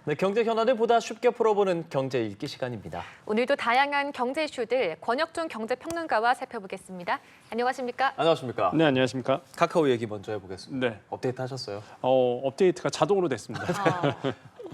네, 경제 현안을 보다 쉽게 풀어보는 경제 읽기 시간입니다. 오늘도 다양한 경제 이슈들 권혁준 경제평론가와 살펴보겠습니다. 안녕하십니까? 안녕하십니까? 네, 안녕하십니까? 카카오 얘기 먼저 해보겠습니다. 네. 업데이트 하셨어요? 업데이트가 자동으로 됐습니다.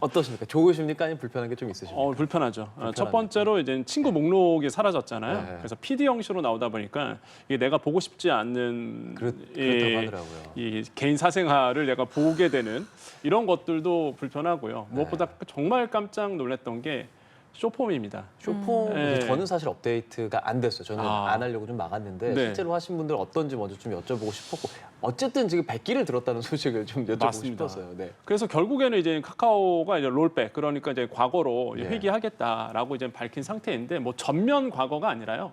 어떠십니까? 좋으십니까? 아니면 불편한 게 좀 있으십니까? 불편하죠. 첫 불편합니까? 번째로 이제 친구 목록이 사라졌잖아요. 네. 그래서 PD 형식으로 나오다 보니까 이게 내가 보고 싶지 않는 그렇다고 하더라고요. 이 개인 사생활을 내가 보게 되는 이런 것들도 불편하고요. 무엇보다 정말 깜짝 놀랐던 게 쇼폼입니다. 쇼폼, 네. 저는 사실 업데이트가 안 됐어요. 저는 아. 안 하려고 좀 막았는데 네. 실제로 하신 분들 어떤지 먼저 좀 여쭤보고 싶었고 어쨌든 지금 100기를 들었다는 소식을 좀 여쭤보고 맞습니다. 싶었어요. 네. 그래서 결국에는 이제 카카오가 이제 롤백, 그러니까 이제 과거로 이제 네. 회귀하겠다라고 이제 밝힌 상태인데 뭐 전면 과거가 아니라요.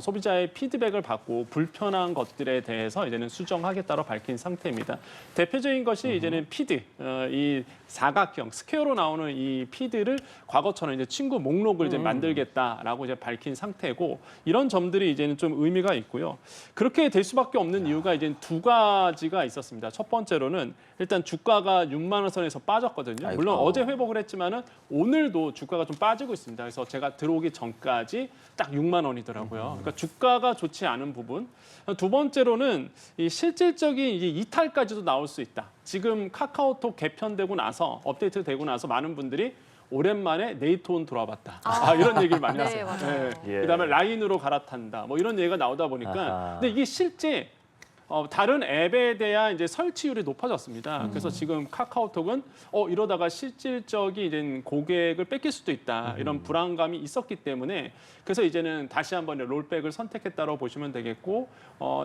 소비자의 피드백을 받고 불편한 것들에 대해서 이제는 수정하겠다고 밝힌 상태입니다. 대표적인 것이 이제는 피드, 이 사각형 스퀘어로 나오는 이 피드를 과거처럼 이제 친구 목록을 이제 만들겠다라고 이제 밝힌 상태고, 이런 점들이 이제는 좀 의미가 있고요. 그렇게 될 수밖에 없는 이유가 이제 두 가지가 있었습니다. 첫 번째로는 일단 주가가 6만 원 선에서 빠졌거든요. 아이고. 물론 어제 회복을 했지만은 오늘도 주가가 좀 빠지고 있습니다. 그래서 제가 들어오기 전까지 딱 6만 원이더라고요. 그러니까 주가가 좋지 않은 부분. 두 번째로는 이 실질적인 이제 이탈까지도 나올 수 있다. 지금 카카오톡 개편되고 나서 업데이트되고 나서 많은 분들이 오랜만에 네이트온 돌아봤다. 이런 얘기를 많이 네, 하세요. 맞아요. 예. 그다음에 라인으로 갈아탄다. 뭐 이런 얘기가 나오다 보니까 아하. 근데 이게 실제 다른 앱에 대한 이제 설치율이 높아졌습니다. 그래서 지금 카카오톡은 이러다가 실질적인 이제 고객을 뺏길 수도 있다. 이런 불안감이 있었기 때문에 그래서 이제는 다시 한번 롤백을 선택했다고 보시면 되겠고,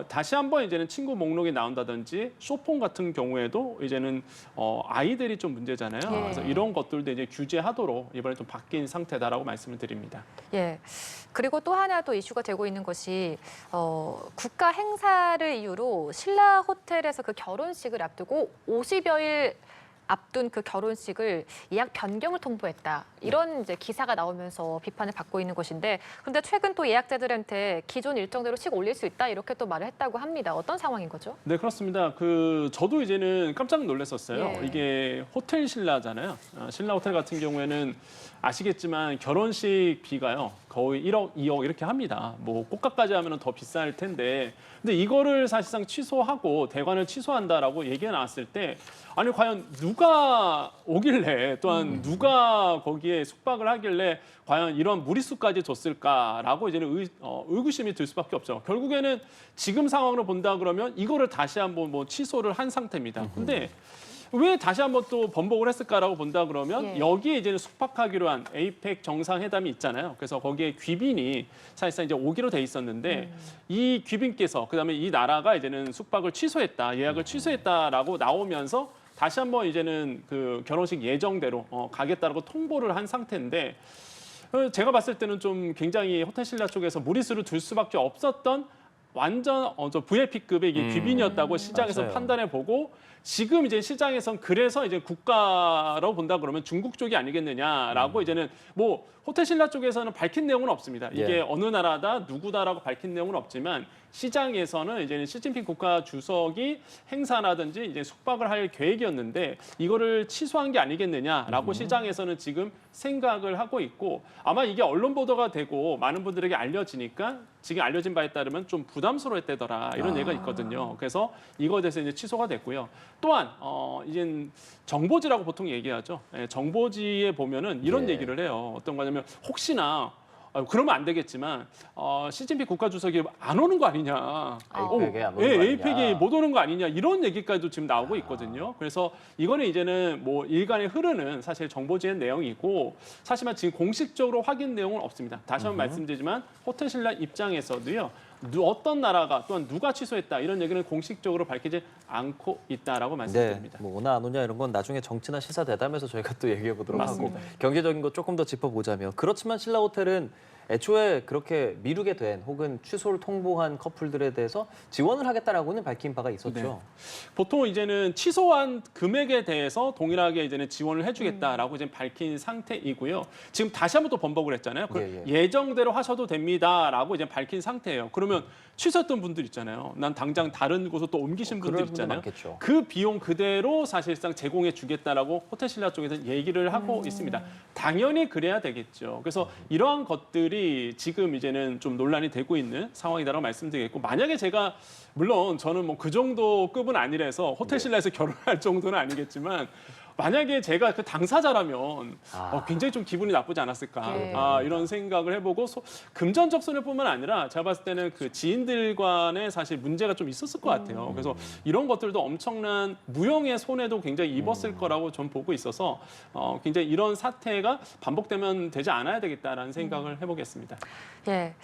다시 한번 이제는 친구 목록이 나온다든지 쇼폰 같은 경우에도 이제는 아이들이 좀 문제잖아요. 예. 그래서 이런 것들도 이제 규제하도록 이번에 좀 바뀐 상태다라고 말씀을 드립니다. 예. 그리고 또 하나 또 이슈가 되고 있는 것이 국가 행사를 이유로 신라 호텔에서 그 결혼식을 앞두고 50여일 앞둔 그 결혼식을 예약 변경을 통보했다. 이런 이제 기사가 나오면서 비판을 받고 있는 것인데, 그런데 최근 또 예약자들한테 기존 일정대로 식 올릴 수 있다 이렇게 또 말을 했다고 합니다. 어떤 상황인 거죠? 네, 그렇습니다. 저도 이제는 깜짝 놀랐었어요. 예. 이게 호텔 신라잖아요. 신라 호텔 같은 경우에는 아시겠지만 결혼식 비가요 거의 1억, 2억 이렇게 합니다. 뭐 꽃값까지 하면 더 비쌀 텐데, 근데 이거를 사실상 취소하고 대관을 취소한다라고 얘기가 나왔을 때, 아니 과연 누가 오길래, 또한 누가 거기에 숙박을 하길래 과연 이런 무리수까지 줬을까라고 이제는 의구심이 들 수밖에 없죠. 결국에는 지금 상황으로 본다 그러면 이거를 다시 한번 뭐 취소를 한 상태입니다. 근데 왜 다시 한번 또 번복을 했을까라고 본다 그러면 예. 여기에 이제는 숙박하기로 한 에이펙 정상회담이 있잖아요. 그래서 거기에 귀빈이 사실상 이제 오기로 돼 있었는데 이 귀빈께서 그다음에 이 나라가 이제는 숙박을 취소했다, 예약을 취소했다라고 나오면서 다시 한번 이제는 그 결혼식 예정대로 가겠다라고 통보를 한 상태인데, 제가 봤을 때는 좀 굉장히 호텔 신라 쪽에서 무리수를 둘 수밖에 없었던 완전 저 VIP급의 이게 귀빈이었다고 시장에서 맞아요. 판단해 보고, 지금 이제 시장에선 그래서 이제 국가라고 본다 그러면 중국 쪽이 아니겠느냐라고 이제는 뭐 호텔 신라 쪽에서는 밝힌 내용은 없습니다. 이게 예. 어느 나라다 누구다라고 밝힌 내용은 없지만 시장에서는 이제는 시진핑 국가 주석이 행사라든지 이제 숙박을 할 계획이었는데 이거를 취소한 게 아니겠느냐라고 시장에서는 지금 생각을 하고 있고, 아마 이게 언론 보도가 되고 많은 분들에게 알려지니까 지금 알려진 바에 따르면 좀 부담스러웠대더라 이런 얘기가 있거든요. 그래서 이거에 대해서 이제 취소가 됐고요. 또한 이제 정보지라고 보통 얘기하죠. 예, 정보지에 보면은 이런 예. 얘기를 해요. 어떤 거냐면 혹시나 그러면 안 되겠지만 시진핑 국가주석이 안 오는 거 아니냐. 에이펙에 안 오는 거 아니냐. 에이펙이 못 오는 거 아니냐 이런 얘기까지도 지금 나오고 있거든요. 그래서 이거는 이제는 뭐 일간에 흐르는 사실 정보지의 내용이고, 사실만 지금 공식적으로 확인 내용은 없습니다. 다시 한번 말씀드리지만 호텔 신라 입장에서도요. 어떤 나라가 또한 누가 취소했다 이런 얘기는 공식적으로 밝히지 않고 있다라고 네, 말씀드립니다. 뭐 오나 안 오냐 이런 건 나중에 정치나 시사 대담에서 저희가 또 얘기해 보도록 맞습니다. 하고, 경제적인 거 조금 더 짚어보자면, 그렇지만 신라 호텔은 애초에 그렇게 미루게 된 혹은 취소를 통보한 커플들에 대해서 지원을 하겠다라고는 밝힌 바가 있었죠. 네. 보통 이제는 취소한 금액에 대해서 동일하게 이제는 지원을 해주겠다라고 이제 밝힌 상태이고요. 지금 다시 한번 또 번복을 했잖아요. 예정대로 하셔도 됩니다라고 이제 밝힌 상태예요. 그러면 취소했던 분들 있잖아요. 난 당장 다른 곳으로 또 옮기신 분들 있잖아요. 많겠죠. 그 비용 그대로 사실상 제공해 주겠다라고 호텔 신라 쪽에서 얘기를 하고 있습니다. 당연히 그래야 되겠죠. 그래서 이러한 것들이 지금 이제는 좀 논란이 되고 있는 상황이다라고 말씀드리겠고, 만약에 제가 물론 저는 뭐 그 정도 급은 아니라서 호텔 신라에서 결혼할 정도는 아니겠지만 만약에 제가 그 당사자라면 굉장히 좀 기분이 나쁘지 않았을까 네. 이런 생각을 해보고 금전적 손해뿐만 아니라 제가 봤을 때는 그 지인들 간에 사실 문제가 좀 있었을 것 같아요. 그래서 이런 것들도 엄청난 무형의 손해도 굉장히 입었을 거라고 전 보고 있어서 굉장히 이런 사태가 반복되면 되지 않아야 되겠다라는 생각을 해보겠습니다. 예.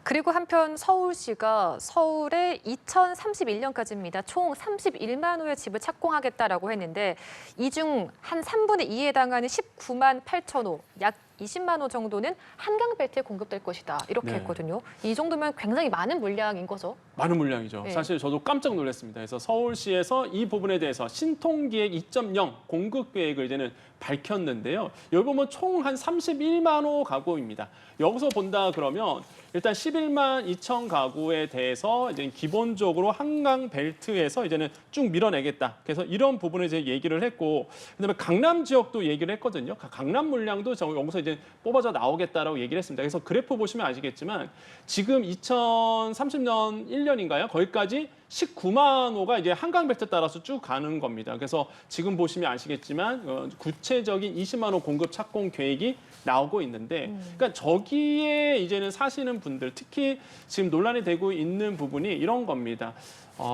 그리고 한편 서울시가 서울에 2031년까지입니다. 총 31만 호의 집을 착공하겠다라고 했는데 이 중 한 3분의 2에 해당하는 19만 8천 호, 약 20만 호 정도는 한강벨트에 공급될 것이다. 이렇게 네. 했거든요. 이 정도면 굉장히 많은 물량인 거죠. 많은 물량이죠. 네. 사실 저도 깜짝 놀랐습니다. 그래서 서울시에서 이 부분에 대해서 신통기획 2.0 공급 계획을 이제는 밝혔는데요. 여기 보면 총 한 31만 호 가구입니다. 여기서 본다 그러면 일단 11만 2천 가구에 대해서 이제 기본적으로 한강 벨트에서 이제는 쭉 밀어내겠다. 그래서 이런 부분을 이제 얘기를 했고, 그다음에 강남 지역도 얘기를 했거든요. 강남 물량도 여기서 이제 뽑아져 나오겠다라고 얘기를 했습니다. 그래서 그래프 보시면 아시겠지만 지금 2030년 1년인가요? 거기까지 19만 호가 이제 한강 벨트 따라서 쭉 가는 겁니다. 그래서 지금 보시면 아시겠지만 구체적인 20만 호 공급 착공 계획이 나오고 있는데, 그러니까 저기에 이제는 사시는 분들, 특히 지금 논란이 되고 있는 부분이 이런 겁니다.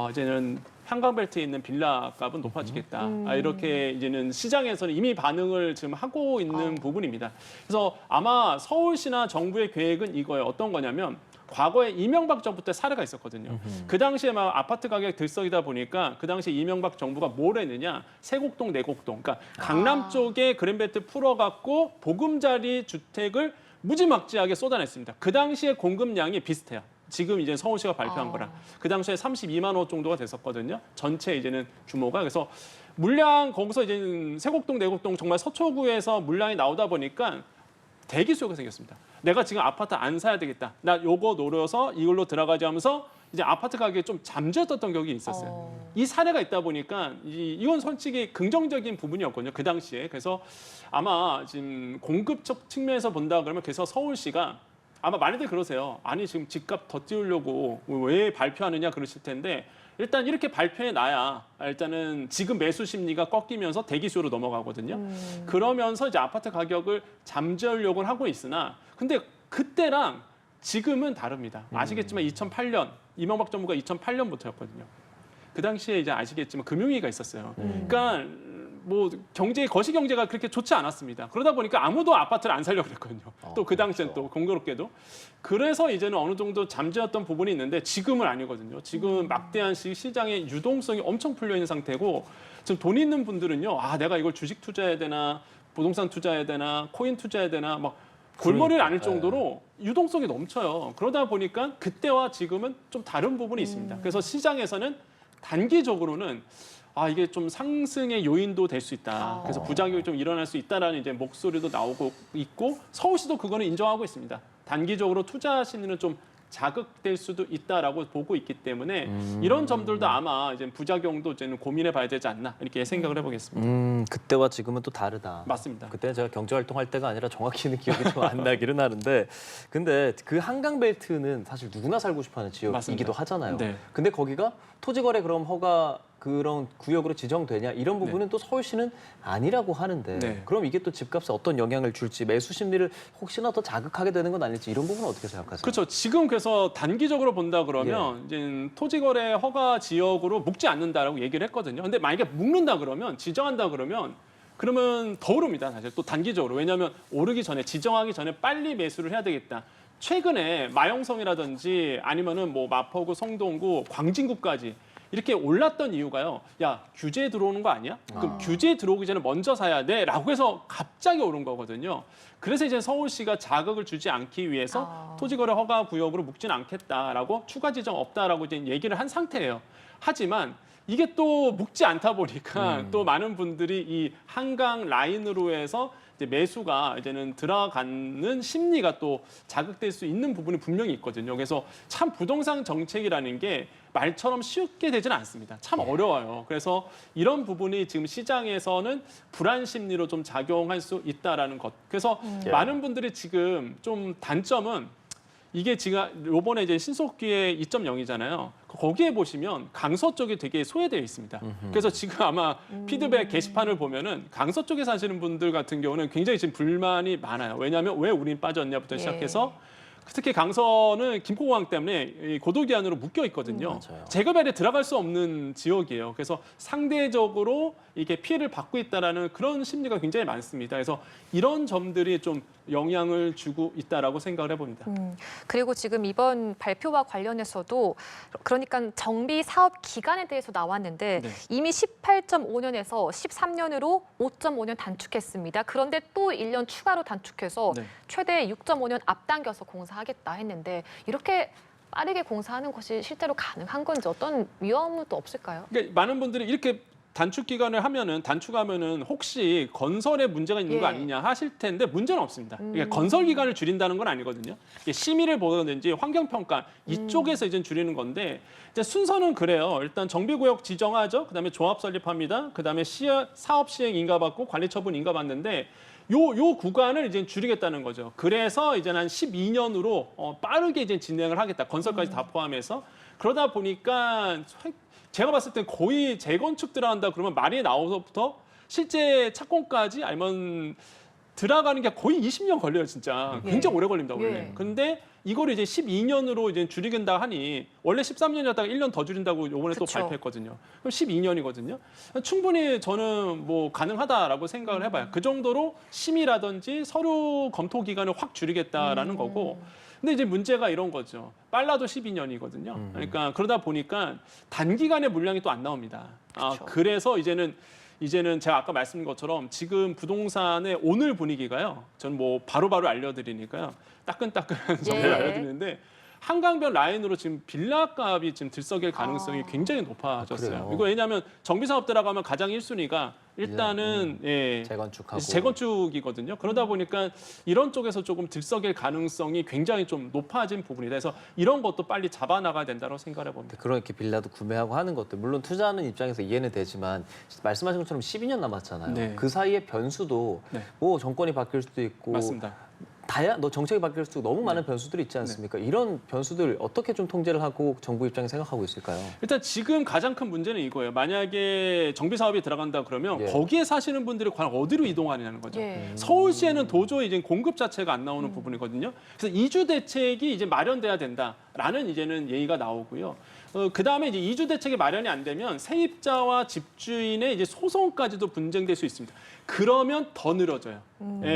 이제는 한강벨트에 있는 빌라 값은 높아지겠다. 이렇게 이제는 시장에서는 이미 반응을 지금 하고 있는 부분입니다. 그래서 아마 서울시나 정부의 계획은 이거예요. 어떤 거냐면 과거에 이명박 정부 때 사례가 있었거든요. 그 당시에 막 아파트 가격 들썩이다 보니까 그 당시에 이명박 정부가 뭘 했느냐, 세곡동, 내곡동, 그러니까 강남 쪽에 그린벨트 풀어갖고 보금자리 주택을 무지막지하게 쏟아냈습니다. 그 당시에 공급량이 비슷해요. 지금 이제 서울시가 발표한 거랑 그 당시에 32만 호 정도가 됐었거든요. 전체 이제는 규모가. 그래서 물량 거기서 이제 세곡동, 내곡동 정말 서초구에서 물량이 나오다 보니까 대기 수요가 생겼습니다. 내가 지금 아파트 안 사야 되겠다. 나 요거 노려서 이걸로 들어가지 하면서 이제 아파트 가격이 좀 잠재웠던 격이 있었어요. 이 사례가 있다 보니까 이건 솔직히 긍정적인 부분이었거든요. 그 당시에. 그래서 아마 지금 공급적 측면에서 본다 그러면 그래서 서울시가 아마 많이들 그러세요. 아니 지금 집값 더 띄우려고 왜 발표하느냐 그러실 텐데, 일단 이렇게 발표해 놔야 일단은 지금 매수 심리가 꺾이면서 대기 수요로 넘어가거든요. 그러면서 이제 아파트 가격을 잠재우려고 하고 있으나, 근데 그때랑 지금은 다릅니다. 아시겠지만 2008년 이명박 정부가 2008년부터였거든요. 그 당시에 이제 아시겠지만 금융위기가 있었어요. 그러니까 뭐 거시 경제가 그렇게 좋지 않았습니다. 그러다 보니까 아무도 아파트를 안 살려고 그랬거든요. 또 그 당시엔 또 공교롭게도. 그래서 이제는 어느 정도 잠재웠던 부분이 있는데 지금은 아니거든요. 지금은 막대한 시장의 유동성이 엄청 풀려 있는 상태고, 지금 돈 있는 분들은요, 내가 이걸 주식 투자해야 되나, 부동산 투자해야 되나, 코인 투자해야 되나, 막 골머리를 앓을 정도로 유동성이 넘쳐요. 그러다 보니까 그때와 지금은 좀 다른 부분이 있습니다. 그래서 시장에서는 단기적으로는 이게 좀 상승의 요인도 될 수 있다. 그래서 부작용이 좀 일어날 수 있다라는 이제 목소리도 나오고 있고, 서울시도 그거는 인정하고 있습니다. 단기적으로 투자 심리는 좀 자극될 수도 있다라고 보고 있기 때문에 이런 점들도 아마 이제 부작용도 이제는 고민해봐야 되지 않나 이렇게 생각을 해보겠습니다. 그때와 지금은 또 다르다. 맞습니다. 그때는 제가 경제활동할 때가 아니라 정확히는 기억이 좀 안 나기는 하는데, 근데 그 한강벨트는 사실 누구나 살고 싶어하는 지역이기도 맞습니다. 하잖아요. 네. 근데 거기가 토지거래 그럼 허가 그런 구역으로 지정되냐, 이런 부분은 또 서울시는 아니라고 하는데, 네. 그럼 이게 또 집값에 어떤 영향을 줄지, 매수 심리를 혹시나 더 자극하게 되는 건 아닐지, 이런 부분은 어떻게 생각하세요? 그렇죠. 지금 그래서 단기적으로 본다 그러면 이제 토지거래 허가 지역으로 묶지 않는다라고 얘기를 했거든요. 근데 만약에 묶는다 그러면, 지정한다 그러면 더 오릅니다. 사실 또 단기적으로. 왜냐하면 오르기 전에, 지정하기 전에 빨리 매수를 해야 되겠다. 최근에 마영성이라든지 아니면은 뭐 마포구, 성동구, 광진구까지 이렇게 올랐던 이유가요. 야, 규제 들어오는 거 아니야? 그럼 규제 들어오기 전에 먼저 사야 돼. 라고 해서 갑자기 오른 거거든요. 그래서 이제 서울시가 자극을 주지 않기 위해서 토지거래 허가 구역으로 묶지는 않겠다라고 추가 지정 없다라고 이제 얘기를 한 상태예요. 하지만 이게 또 묶지 않다 보니까 또 많은 분들이 이 한강 라인으로 해서 이제 매수가 이제는 들어가는 심리가 또 자극될 수 있는 부분이 분명히 있거든요. 그래서 참 부동산 정책이라는 게 말처럼 쉽게 되지는 않습니다. 참 어려워요. 그래서 이런 부분이 지금 시장에서는 불안 심리로 좀 작용할 수 있다라는 것. 그래서 많은 분들이 지금 좀 단점은 이게 지금 요번에 이제 신속기의 2.0이잖아요. 거기에 보시면 강서 쪽이 되게 소외되어 있습니다. 그래서 지금 아마 피드백 게시판을 보면은 강서 쪽에 사시는 분들 같은 경우는 굉장히 지금 불만이 많아요. 왜냐하면 왜 우린 빠졌냐부터 시작해서 특히 강서는 김포공항 때문에 이 고도기한으로 묶여 있거든요. 맞아요. 재개발에 들어갈 수 없는 지역이에요. 그래서 상대적으로 이게 피해를 받고 있다라는 그런 심리가 굉장히 많습니다. 그래서 이런 점들이 좀 영향을 주고 있다라고 생각을 해봅니다. 그리고 지금 이번 발표와 관련해서도 그러니까 정비 사업 기간에 대해서 나왔는데 네. 이미 18.5년에서 13년으로 5.5년 단축했습니다. 그런데 또 1년 추가로 단축해서 네. 최대 6.5년 앞당겨서 공사하겠다 했는데 이렇게 빠르게 공사하는 것이 실제로 가능한 건지 어떤 위험은 또 없을까요? 그러니까 많은 분들이 이렇게 단축 기간을 하면은 단축하면은 혹시 건설에 문제가 있는 거 아니냐 하실 텐데 문제는 없습니다. 그러니까 건설 기간을 줄인다는 건 아니거든요. 이게 심의를 보든지 환경 평가 이쪽에서 이제 줄이는 건데 이제 순서는 그래요. 일단 정비구역 지정하죠. 그다음에 조합 설립합니다. 그다음에 사업 시행 인가받고 관리 처분 인가받는데 요 구간을 이제 줄이겠다는 거죠. 그래서 이제 한 12년으로 빠르게 이제 진행을 하겠다. 건설까지 다 포함해서 그러다 보니까. 제가 봤을 땐 거의 재건축 들어간다 그러면 말이 나오서부터 실제 착공까지 아니면 들어가는 게 거의 20년 걸려요, 진짜. 굉장히 오래 걸립니다, 원래. 근데 이걸 이제 12년으로 이제 줄이긴다 하니 원래 13년이었다가 1년 더 줄인다고 이번에 또 발표했거든요. 그럼 12년이거든요. 충분히 저는 뭐 가능하다라고 생각을 해봐요. 그 정도로 심의라든지 서류 검토 기간을 확 줄이겠다라는 거고. 근데 이제 문제가 이런 거죠. 빨라도 12년이거든요. 그러니까 그러다 보니까 단기간에 물량이 또 안 나옵니다. 그래서 이제는 제가 아까 말씀드린 것처럼 지금 부동산의 오늘 분위기가요. 전 뭐 바로바로 알려드리니까요. 따끈따끈한 정보를 알려드리는데 한강변 라인으로 지금 빌라값이 지금 들썩일 가능성이 굉장히 높아졌어요. 이거 왜냐하면 정비사업 들어가면 가장 1순위가 일단은 재건축하고 재건축이거든요. 그러다 보니까 이런 쪽에서 조금 들썩일 가능성이 굉장히 좀 높아진 부분이다. 그래서 이런 것도 빨리 잡아나가야 된다고 생각해 봅니다. 그렇게 빌라도 구매하고 하는 것들 물론 투자하는 입장에서 이해는 되지만 말씀하신 것처럼 12년 남았잖아요. 네. 그 사이에 변수도 뭐 정권이 바뀔 수도 있고 맞습니다. 너 정책이 바뀔 수도 너무 많은 변수들이 있지 않습니까? 이런 변수들 어떻게 좀 통제를 하고 정부 입장에 생각하고 있을까요? 일단 지금 가장 큰 문제는 이거예요. 만약에 정비 사업이 들어간다 그러면 거기에 사시는 분들이 과연 어디로 이동하느냐는 거죠. 서울시에는 도저히 이제 공급 자체가 안 나오는 부분이거든요. 그래서 이주 대책이 이제 마련돼야 된다라는 이제는 얘기가 나오고요. 그 다음에 이제 이주 대책이 마련이 안 되면 세입자와 집주인의 이제 소송까지도 분쟁될 수 있습니다. 그러면 더 늘어져요.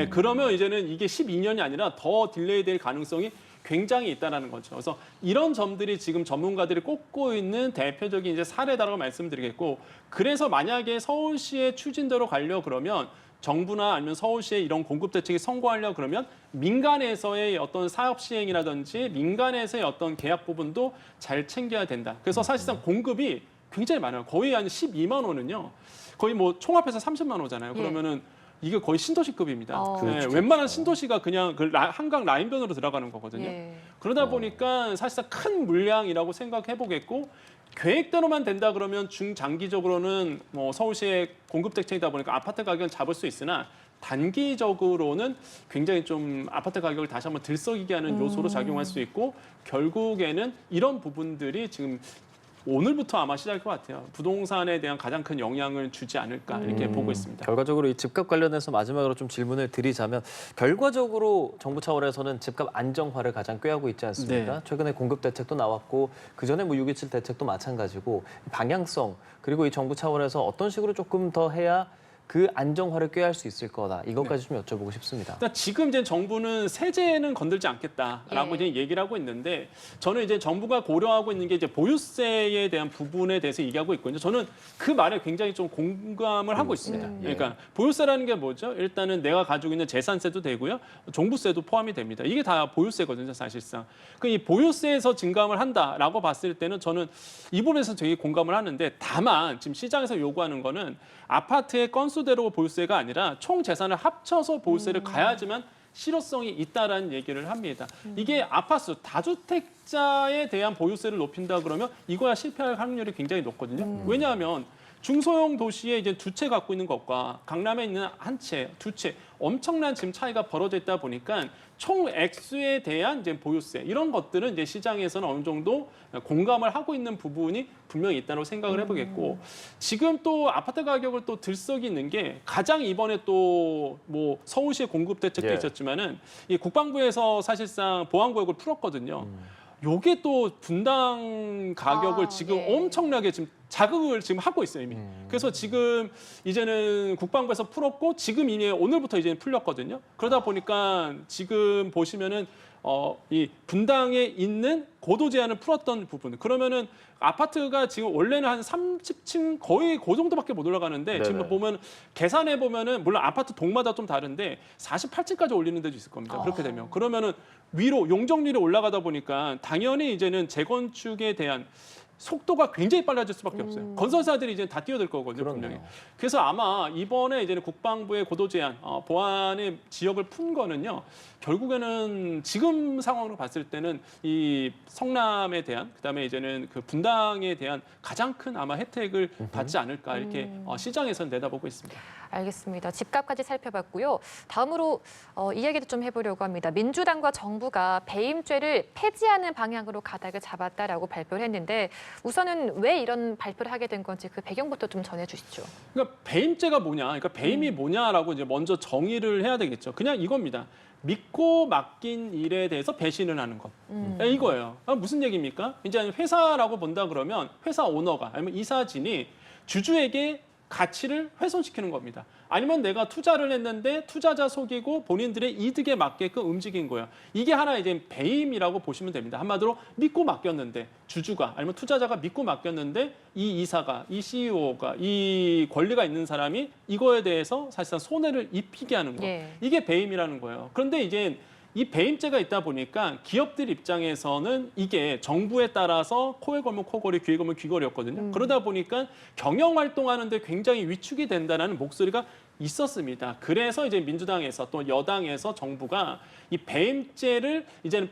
그러면 이제는 이게 12년이 아니라 더 딜레이 될 가능성이 굉장히 있다는 거죠. 그래서 이런 점들이 지금 전문가들이 꼽고 있는 대표적인 이제 사례다라고 말씀드리겠고, 그래서 만약에 서울시의 추진대로 가려 그러면 정부나 아니면 서울시의 이런 공급 대책이 성공하려 그러면 민간에서의 어떤 사업 시행이라든지 민간에서의 어떤 계약 부분도 잘 챙겨야 된다. 그래서 사실상 공급이 굉장히 많아요. 거의 한 12만 원은요. 거의 뭐 총합해서 30만 원잖아요. 그러면은 이게 거의 신도시급입니다. 웬만한 신도시가 그냥 그 한강 라인변으로 들어가는 거거든요. 그러다 보니까 사실상 큰 물량이라고 생각해 보겠고, 계획대로만 된다 그러면 중장기적으로는 뭐 서울시의 공급 대책이다 보니까 아파트 가격을 잡을 수 있으나 단기적으로는 굉장히 좀 아파트 가격을 다시 한번 들썩이게 하는 요소로 작용할 수 있고, 결국에는 이런 부분들이 지금 오늘부터 아마 시작일 것 같아요. 부동산에 대한 가장 큰 영향을 주지 않을까 이렇게 보고 있습니다. 결과적으로 이 집값 관련해서 마지막으로 좀 질문을 드리자면, 결과적으로 정부 차원에서는 집값 안정화를 가장 꾀하고 있지 않습니까? 네. 최근에 공급 대책도 나왔고 그전에 뭐 6.27 대책도 마찬가지고 방향성, 그리고 이 정부 차원에서 어떤 식으로 조금 더 해야 그 안정화를 꾀할 수 있을 거다. 이것까지 좀 여쭤보고 싶습니다. 일단 지금 이제 정부는 세제는 건들지 않겠다라고 이제 얘기를 하고 있는데 저는 이제 정부가 고려하고 있는 게 이제 보유세에 대한 부분에 대해서 얘기하고 있거든요. 저는 그 말에 굉장히 좀 공감을 하고 있습니다. 그러니까 보유세라는 게 뭐죠? 일단은 내가 가지고 있는 재산세도 되고요, 종부세도 포함이 됩니다. 이게 다 보유세거든요, 사실상. 그 이 보유세에서 증감을 한다라고 봤을 때는 저는 이 부분에서 되게 공감을 하는데, 다만 지금 시장에서 요구하는 거는 아파트의 건수대로 보유세가 아니라 총 재산을 합쳐서 보유세를 가야지만 실효성이 있다라는 얘기를 합니다. 이게 아파트 다주택자에 대한 보유세를 높인다 그러면 이거야 실패할 확률이 굉장히 높거든요. 왜냐하면 중소형 도시에 이제 두 채 갖고 있는 것과 강남에 있는 한 채, 두 채 엄청난 지금 차이가 벌어져 있다 보니까 총 액수에 대한 이제 보유세 이런 것들은 이제 시장에서는 어느 정도 공감을 하고 있는 부분이 분명히 있다고 생각을 해보겠고, 지금 또 아파트 가격을 또 들썩이는 게 가장 이번에 또 뭐 서울시의 공급 대책도 있었지만은 이 국방부에서 사실상 보안구역을 풀었거든요. 요게 또 분당 가격을 지금 엄청나게 지금 자극을 지금 하고 있어요, 이미. 그래서 지금 이제는 국방부에서 풀었고 지금 이미 오늘부터 이제 풀렸거든요. 그러다 보니까 지금 보시면은 이 분당에 있는 고도 제한을 풀었던 부분. 그러면은 아파트가 지금 원래는 한 30층 거의 그 정도밖에 못 올라가는데 지금 보면 계산해 보면은 물론 아파트 동마다 좀 다른데 48층까지 올리는 데도 있을 겁니다. 그렇게 되면 그러면은 위로 용적률이 올라가다 보니까 당연히 이제는 재건축에 대한 속도가 굉장히 빨라질 수밖에 없어요. 건설사들이 이제 다 뛰어들 거거든요, 분명히. 그래서 아마 이번에 이제는 국방부의 고도 제한, 보안의 지역을 푼 거는요, 결국에는 지금 상황으로 봤을 때는 이 성남에 대한, 그다음에 이제는 그 분당에 대한 가장 큰 아마 혜택을 받지 않을까 이렇게 시장에서는 내다보고 있습니다. 알겠습니다. 집값까지 살펴봤고요. 다음으로 이 얘기도 좀 해보려고 합니다. 민주당과 정부가 배임죄를 폐지하는 방향으로 가닥을 잡았다라고 발표를 했는데 우선은 왜 이런 발표를 하게 된 건지 그 배경부터 좀 전해주시죠. 그러니까 배임죄가 뭐냐, 그러니까 배임이 뭐냐라고 이제 먼저 정의를 해야 되겠죠. 그냥 이겁니다. 믿고 맡긴 일에 대해서 배신을 하는 것. 이거예요. 무슨 얘기입니까? 이제 회사라고 본다 그러면 회사 오너가 아니면 이사진이 주주에게 가치를 훼손시키는 겁니다. 아니면 내가 투자를 했는데 투자자 속이고 본인들의 이득에 맞게끔 움직인 거예요. 이게 하나 이제 배임이라고 보시면 됩니다. 한마디로 믿고 맡겼는데 주주가 아니면 투자자가 믿고 맡겼는데 이 이사가, 이 CEO가, 이 권리가 있는 사람이 이거에 대해서 사실상 손해를 입히게 하는 거. 이게 배임이라는 거예요. 그런데 이제 이 배임죄가 있다 보니까 기업들 입장에서는 이게 정부에 따라서 코에 걸면 코걸이, 귀에 걸면 귀걸이였거든요. 그러다 보니까 경영 활동하는데 굉장히 위축이 된다는 목소리가 있었습니다. 그래서 이제 민주당에서 또 여당에서 정부가 이 배임죄를 이제는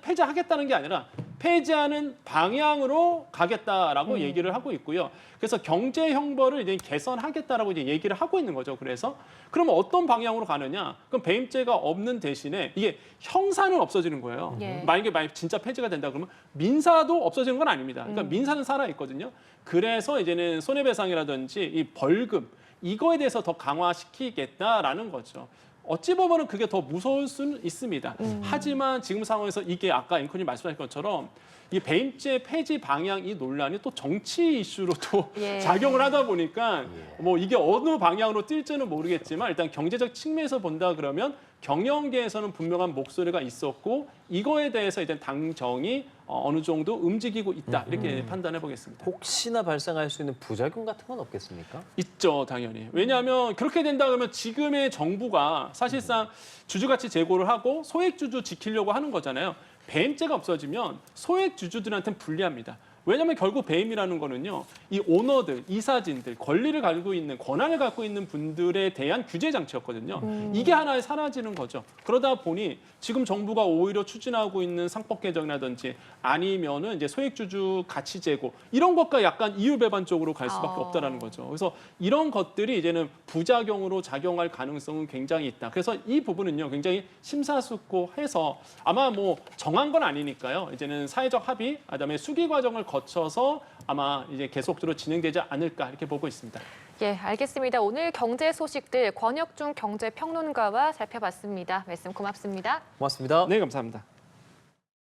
폐지하겠다는 게 아니라 폐지하는 방향으로 가겠다라고 얘기를 하고 있고요. 그래서 경제 형벌을 이제 개선하겠다라고 이제 얘기를 하고 있는 거죠. 그래서 그러면 어떤 방향으로 가느냐? 그럼 배임죄가 없는 대신에 이게 형사는 없어지는 거예요. 만약에 진짜 폐지가 된다 그러면 민사도 없어지는 건 아닙니다. 그러니까 민사는 살아 있거든요. 그래서 이제는 손해배상이라든지 이 벌금 이거에 대해서 더 강화시키겠다라는 거죠. 어찌 보면 그게 더 무서울 수는 있습니다. 하지만 지금 상황에서 이게 아까 앵커님 말씀하신 것처럼 이 배임죄 폐지 방향 이 논란이 또 정치 이슈로 또 작용을 하다 보니까 뭐 이게 어느 방향으로 뛸지는 모르겠지만 일단 경제적 측면에서 본다 그러면 경영계에서는 분명한 목소리가 있었고 이거에 대해서 이제 당정이 어느 정도 움직이고 있다 이렇게 판단해 보겠습니다. 혹시나 발생할 수 있는 부작용 같은 건 없겠습니까? 있죠, 당연히. 왜냐하면 그렇게 된다 그러면 지금의 정부가 사실상 주주가치 제고를 하고 소액주주 지키려고 하는 거잖아요. 배임죄가 없어지면 소액주주들한테는 불리합니다. 왜냐하면 결국 배임이라는 거는요, 이 오너들, 이사진들, 권리를 가지고 있는, 권한을 갖고 있는 분들에 대한 규제 장치였거든요. 이게 하나에 사라지는 거죠. 그러다 보니 지금 정부가 오히려 추진하고 있는 상법 개정이라든지 아니면은 이제 소액주주 가치 제고 이런 것과 약간 이율배반 쪽으로 갈 수밖에 없다라는 거죠. 그래서 이런 것들이 이제는 부작용으로 작용할 가능성은 굉장히 있다. 그래서 이 부분은요, 굉장히 심사숙고해서 아마 뭐 정한 건 아니니까요. 이제는 사회적 합의, 그다음에 수기 과정을 거쳐서 아마 이제 계속적으로 진행되지 않을까 이렇게 보고 있습니다. 예, 알겠습니다. 오늘 경제 소식들 권혁중 경제평론가와 살펴봤습니다. 말씀 고맙습니다. 고맙습니다. 네, 감사합니다.